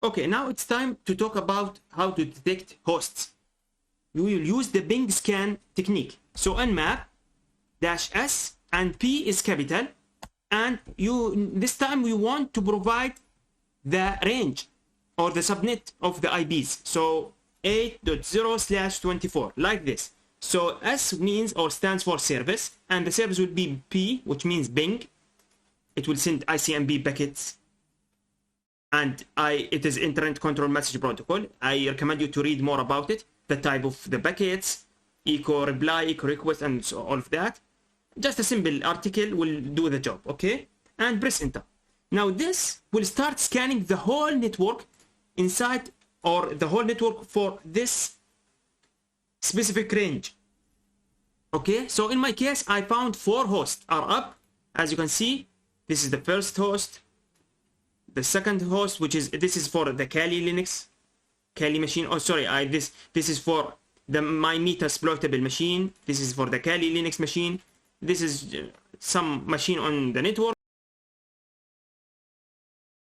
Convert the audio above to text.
Okay, now it's time to talk about how to detect hosts. We will use the Bing scan technique. So Nmap -S and P is capital, and this time we want to provide the range or the subnet of the IPs. So 8.0/24 like this. So S means or stands for service, and the service will be P, which means Bing. It will send ICMP packets, and it is Internet Control Message Protocol. I recommend you to read more about it, the type of the packets, echo reply, echo request, and so all of that. Just a simple article will do the job, okay? And press enter. Now this will start scanning the whole network inside, or the whole network for this specific range. Okay, so in my case, I found 4 hosts are up. As you can see, this is the first host, the second host, which is, this is for the Kali Linux, Kali machine. Oh, sorry, this is for the my Metasploitable machine. This is for the Kali Linux machine. This is some machine on the network.